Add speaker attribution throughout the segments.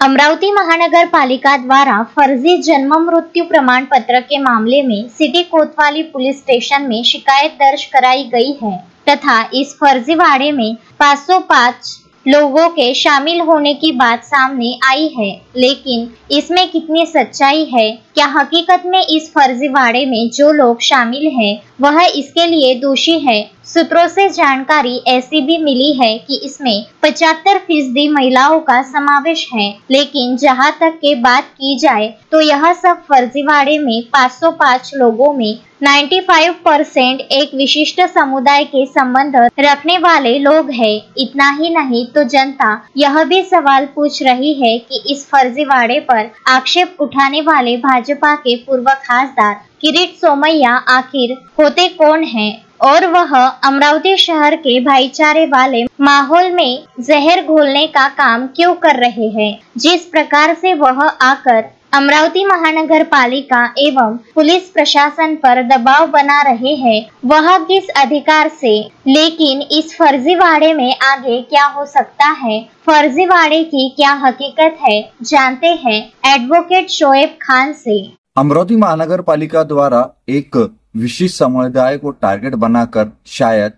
Speaker 1: अमरावती महानगर पालिका द्वारा फर्जी जन्म मृत्यु प्रमाण पत्र के मामले में सिटी कोतवाली पुलिस स्टेशन में शिकायत दर्ज कराई गई है तथा इस फर्जीवाड़े में 505 लोगों के शामिल होने की बात सामने आई है। लेकिन इसमें कितनी सच्चाई है, क्या हकीकत में इस फर्जीवाड़े में जो लोग शामिल हैं वह इसके लिए दोषी है? सूत्रों से जानकारी ऐसी भी मिली है कि इसमें 75% महिलाओं का समावेश है। लेकिन जहां तक के बात की जाए तो यह सब फर्जीवाड़े में 505 लोगों में 95% एक विशिष्ट समुदाय के संबंध रखने वाले लोग हैं। इतना ही नहीं तो जनता यह भी सवाल पूछ रही है कि इस फर्जीवाड़े पर आक्षेप उठाने वाले भाजपा के पूर्व खासदार किरीट सोमैया आखिर होते कौन हैं और वह अमरावती शहर के भाईचारे वाले माहौल में जहर घोलने का काम क्यों कर रहे हैं। जिस प्रकार से वह आकर अमरावती महानगर पालिका एवं पुलिस प्रशासन पर दबाव बना रहे हैं वह किस अधिकार से। लेकिन इस फर्जीवाड़े में आगे क्या हो सकता है, फर्जीवाड़े की क्या हकीकत है, जानते हैं एडवोकेट शोएब खान से।
Speaker 2: अमरावती महानगर पालिका द्वारा एक विशिष्ट समुदाय को टारगेट बनाकर शायद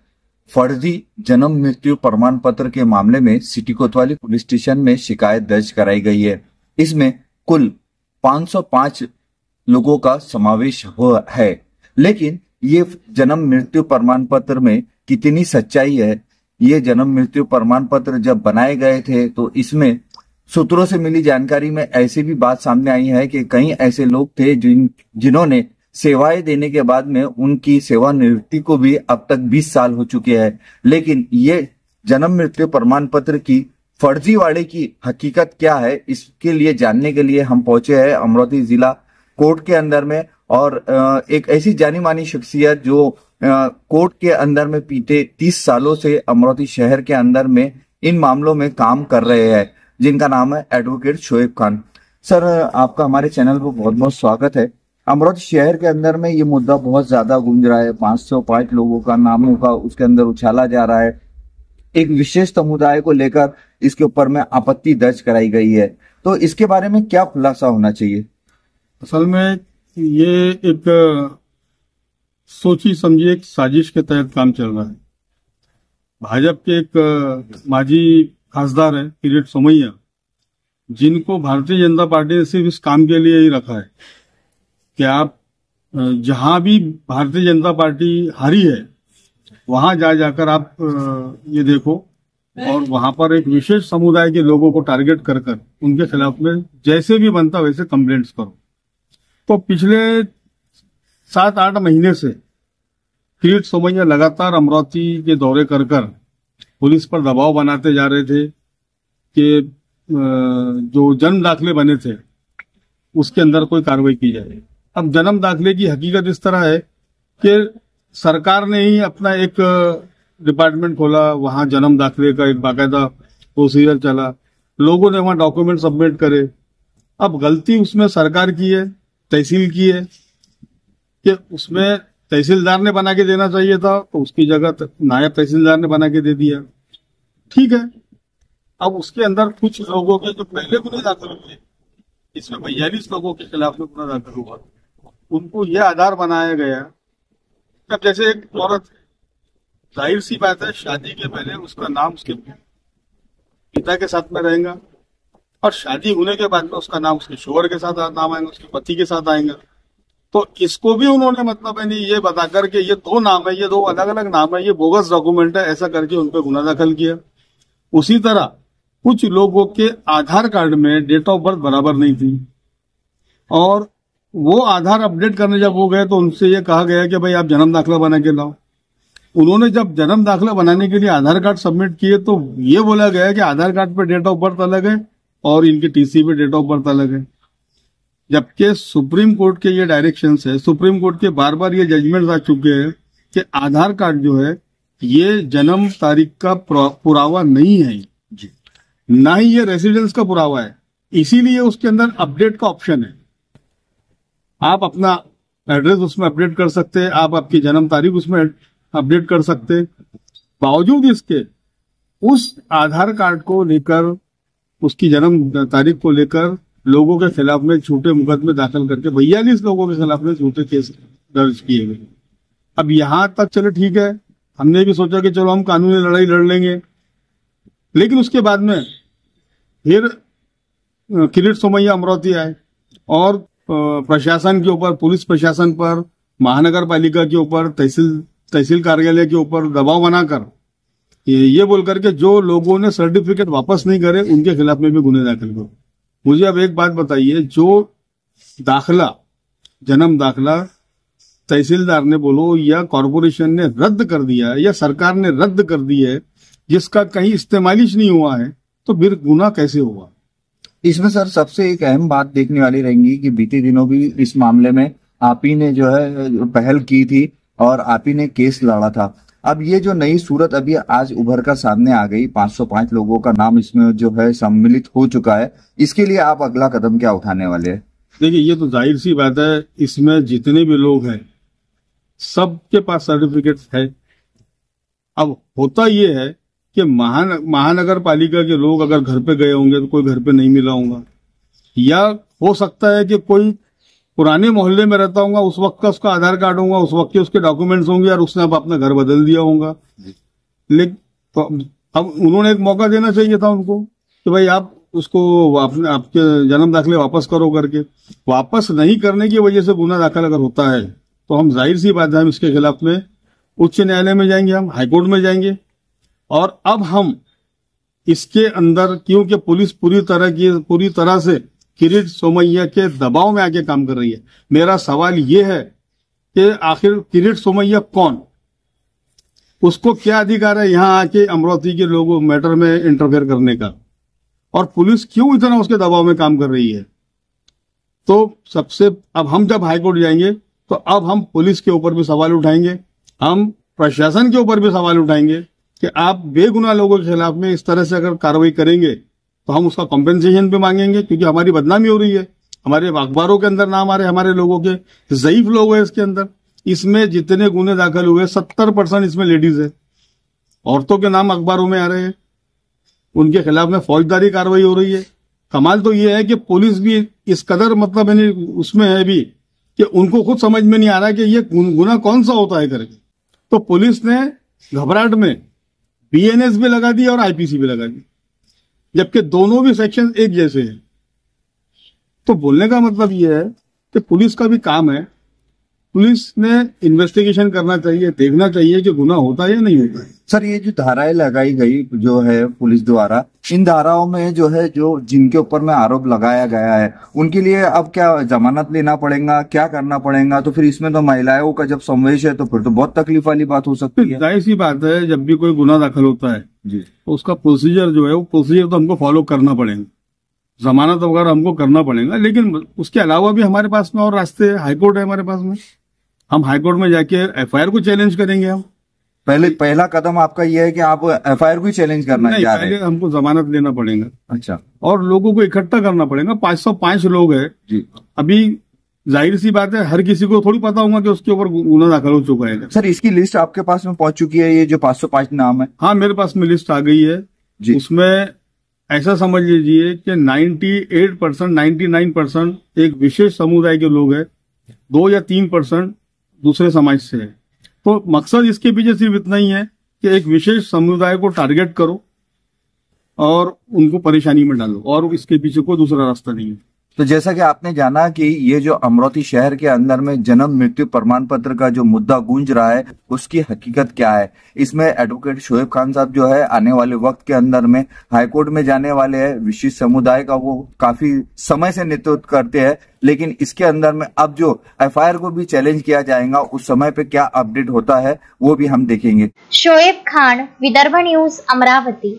Speaker 2: फर्जी जन्म मृत्यु प्रमाण पत्र के मामले में सिटी कोतवाली पुलिस स्टेशन में शिकायत दर्ज कराई गई है। इसमें कुल 505 लोगों का समावेश है। लेकिन ये जन्म मृत्यु प्रमाण पत्र में कितनी सच्चाई है, ये जन्म मृत्यु प्रमाण पत्र जब बनाए गए थे तो इसमें सूत्रों से मिली जानकारी में ऐसी भी बात सामने आई है कि कई ऐसे लोग थे जिन्होंने सेवाएं देने के बाद में उनकी सेवानिवृत्ति को भी अब तक 20 साल हो चुके हैं। लेकिन ये जन्म मृत्यु प्रमाण पत्र की फर्जीवाड़े की हकीकत क्या है, इसके लिए जानने के लिए हम पहुंचे हैं अमरावती जिला कोर्ट के अंदर में। और एक ऐसी जानी मानी शख्सियत जो कोर्ट के अंदर में बीते 30 सालों से अमरावती शहर के अंदर में इन मामलों में काम कर रहे हैं, जिनका नाम है एडवोकेट शोएब खान। सर, आपका हमारे चैनल पर बहुत बहुत स्वागत है। अमरावती शहर के अंदर में ये मुद्दा बहुत ज्यादा गूंज रहा है। 505 लोगों का नामों का उसके अंदर उछाला जा रहा है। एक विशेष समुदाय को लेकर इसके ऊपर में आपत्ति दर्ज कराई गई है, तो इसके बारे में क्या खुलासा होना चाहिए?
Speaker 3: असल में ये एक सोची समझी एक साजिश के तहत काम चल रहा है। भाजपा के एक माजी खासदार है किरीट सोमैया, जिनको भारतीय जनता पार्टी ने सिर्फ इस काम के लिए ही रखा है कि आप जहां भी भारतीय जनता पार्टी हारी है वहां जाकर आप ये देखो और वहां पर एक विशेष समुदाय के लोगों को टारगेट कर उनके खिलाफ में जैसे भी बनता वैसे कंप्लेंट्स करो। तो पिछले 7-8 महीने से किरीट सोमैया लगातार अमरावती के दौरे कर पुलिस पर दबाव बनाते जा रहे थे कि जो जन्म दाखिले बने थे उसके अंदर कोई कार्रवाई की जाए। अब जन्म दाखिले की हकीकत इस तरह है कि सरकार ने ही अपना एक डिपार्टमेंट खोला, वहां जन्म दाखिले का एक बाकायदा प्रोसीजर चला, लोगों ने वहां डॉक्यूमेंट सबमिट करे। अब गलती उसमें सरकार की है, तहसील की है कि उसमें तहसीलदार ने बना के देना चाहिए था तो उसकी जगह नायब तहसीलदार ने बना के दे दिया। ठीक है, अब उसके अंदर कुछ लोगों के जो पहले गुने दाखिल हुए, इसमें 42 लोगों के खिलाफ में गुना दाखिल हुआ, उनको यह आधार बनाया गया। अब जैसे एक औरत, जाहिर सी बात है शादी के पहले उसका नाम उसके पिता के साथ में रहेगा और शादी होने के बाद में उसका नाम उसके शोहर के साथ नाम आएगा, उसके पति के साथ आएगा। तो इसको भी उन्होंने मतलब है नहीं ये बताकर के ये 2 नाम है, ये 2 अलग अलग नाम है, ये बोगस डॉक्यूमेंट है, ऐसा करके उन पर गुना दाखिल किया। उसी तरह कुछ लोगों के आधार कार्ड में डेट ऑफ बर्थ बराबर नहीं थी और वो आधार अपडेट करने जब वो गए तो उनसे ये कहा गया कि भाई आप जन्म दाखिला बना के लाओ। उन्होंने जब जन्म दाखिला बनाने के लिए आधार कार्ड सबमिट किए तो ये बोला गया कि आधार कार्ड पे डेट ऑफ बर्थ अलग है और इनके टीसी पे डेट ऑफ बर्थ अलग है। जबकि सुप्रीम कोर्ट के ये डायरेक्शंस है, सुप्रीम कोर्ट के बार बार ये जजमेंट्स आ चुके हैं कि आधार कार्ड जो है ये जन्म तारीख का पुरावा नहीं है जी, ना ही ये रेसिडेंस का पुरावा है। इसीलिए उसके अंदर अपडेट का ऑप्शन है, आप अपना एड्रेस उसमें अपडेट कर सकते हैं, आप आपकी जन्म तारीख उसमें अपडेट कर सकते हैं। बावजूद इसके उस आधार कार्ड को लेकर उसकी जन्म तारीख को लेकर लोगों के खिलाफ में झूठे मुकदमे दाखिल करके 42 लोगों के खिलाफ में झूठे केस दर्ज किए गए। अब यहाँ तक चलो ठीक है, हमने भी सोचा कि चलो हम कानूनी लड़ाई लड़ लेंगे, लेकिन उसके बाद में फिर किरीट सोमैया अमरावती आए और प्रशासन के ऊपर, पुलिस प्रशासन पर, महानगर पालिका के ऊपर, तहसील कार्यालय के ऊपर दबाव बनाकर ये बोल करके जो लोगों ने सर्टिफिकेट वापस नहीं करे उनके खिलाफ में भी गुने दाखिल करो। मुझे अब एक बात बताइए, जो दाखिला, जन्म दाखिला तहसीलदार ने बोलो या कॉरपोरेशन ने रद्द कर दिया है या सरकार ने रद्द कर दिया है, जिसका कहीं इस्तेमाल ही नहीं हुआ है, तो फिर गुना कैसे हुआ?
Speaker 2: इसमें सर सबसे एक अहम बात देखने वाली रहेंगी कि बीते दिनों भी इस मामले में आप ही ने जो है पहल की थी और आप ही ने केस लड़ा था। अब ये जो नई सूरत अभी आज उभर कर सामने आ गई, 505 लोगों का नाम इसमें जो है सम्मिलित हो चुका है, इसके लिए आप अगला कदम क्या उठाने वाले हैं? देखिए,
Speaker 3: ये तो जाहिर सी बात है, इसमें जितने भी लोग हैं सबके पास सर्टिफिकेट है। अब होता ये है कि महानगर पालिका के लोग अगर घर पे गए होंगे तो कोई घर पे नहीं मिला होगा, या हो सकता है कि कोई पुराने मोहल्ले में रहता होगा, उस वक्त का उसका आधार कार्ड होगा, उस वक्त के उसके डॉक्यूमेंट्स होंगे और उसने अब अपना घर बदल दिया होगा। लेकिन तो अब उन्होंने एक मौका देना चाहिए था उनको कि भाई आप उसको आपके जन्म दाखिले वापस करो करके। वापस नहीं करने की वजह से गुना दाखिल अगर होता है तो हम जाहिर सी बात है हम इसके खिलाफ में उच्च न्यायालय में जाएंगे, हम हाईकोर्ट में जाएंगे। और अब हम इसके अंदर, क्योंकि पुलिस पूरी तरह से किरीट सोमैया के दबाव में आके काम कर रही है, मेरा सवाल ये है कि आखिर किरीट सोमैया कौन, उसको क्या अधिकार है यहाँ आके अमरावती के लोगों मैटर में इंटरफेयर करने का, और पुलिस क्यों इतना उसके दबाव में काम कर रही है? तो सबसे अब हम जब हाईकोर्ट जाएंगे तो अब हम पुलिस के ऊपर भी सवाल उठाएंगे, हम प्रशासन के ऊपर भी सवाल उठाएंगे कि आप बेगुनाह लोगों के खिलाफ में इस तरह से अगर कार्रवाई करेंगे तो हम उसका कॉम्पेंसेशन भी मांगेंगे, क्योंकि हमारी बदनामी हो रही है, हमारे अखबारों के अंदर नाम आ रहे, हमारे लोगों के ज़ईफ लोग हैं इसके अंदर। इसमें जितने गुने दाखिल हुए 70% इसमें लेडीज है, औरतों के नाम अखबारों में आ रहे हैं, उनके खिलाफ में फौजदारी कार्रवाई हो रही है। कमाल तो ये है कि पुलिस भी इस कदर मतलब उसमें है भी कि उनको खुद समझ में नहीं आ रहा है कि ये गुना कौन सा होता है करके। तो पुलिस ने घबराहट में बीएनएस भी लगा दी और आईपीसी भी लगा दी, जबकि दोनों भी सेक्शन एक जैसे हैं। तो बोलने का मतलब यह है कि पुलिस का भी काम है, पुलिस ने इन्वेस्टिगेशन करना चाहिए, देखना चाहिए कि गुनाह होता है या नहीं होता है।
Speaker 2: सर, ये जो धाराएं लगाई गई जो है पुलिस द्वारा, इन धाराओं में जो है जो जिनके ऊपर में आरोप लगाया गया है उनके लिए अब क्या जमानत लेना पड़ेगा, क्या करना पड़ेगा? तो फिर इसमें तो महिलाओं का जब समावेश है तो फिर तो बहुत तकलीफ वाली बात हो सकती है।
Speaker 3: जाहिर सी बात है, जब भी कोई गुनाह दाखिल होता है जी, तो उसका प्रोसीजर जो है वो प्रोसीजर तो हमको फॉलो करना पड़ेगा, जमानत वगैरह हमको करना पड़ेगा। लेकिन उसके अलावा भी हमारे पास में और रास्ते, हाईकोर्ट है हमारे पास में, हम हाईकोर्ट में जाके एफआईआर को चैलेंज करेंगे। हम
Speaker 2: पहला कदम आपका यह है कि आप एफआईआर को चैलेंज करना चाह रहे हैं?
Speaker 3: पहले हमको जमानत लेना पड़ेगा।
Speaker 2: अच्छा।
Speaker 3: और लोगों को इकट्ठा करना पड़ेगा। 505 लोग हैं
Speaker 2: जी।
Speaker 3: अभी जाहिर सी बात है हर किसी को थोड़ी पता होगा कि उसके ऊपर गुनाह दाखिल हो चुका है।
Speaker 2: सर, इसकी लिस्ट आपके पास में पहुंच चुकी है, ये जो 505 नाम है?
Speaker 3: हाँ, मेरे पास में लिस्ट आ गई है जी। उसमें ऐसा समझ लीजिए कि 98%, 99% एक विशेष समुदाय के लोग हैं, 2 या 3% दूसरे समाज से है। तो मकसद इसके पीछे सिर्फ इतना ही है कि एक विशेष समुदाय को टारगेट करो और उनको परेशानी में डालो, और इसके पीछे कोई दूसरा रास्ता नहीं है।
Speaker 2: तो जैसा कि आपने जाना कि ये जो अमरावती शहर के अंदर में जन्म मृत्यु प्रमाण पत्र का जो मुद्दा गूंज रहा है उसकी हकीकत क्या है, इसमें एडवोकेट शोएब खान साहब जो है आने वाले वक्त के अंदर में हाईकोर्ट में जाने वाले हैं। विशिष्ट समुदाय का वो काफी समय से नेतृत्व करते हैं, लेकिन इसके अंदर में अब जो एफआईआर को भी चैलेंज किया जाएगा उस समय पे क्या अपडेट होता है वो भी हम देखेंगे।
Speaker 1: शोएब खान, विदर्भ न्यूज, अमरावती।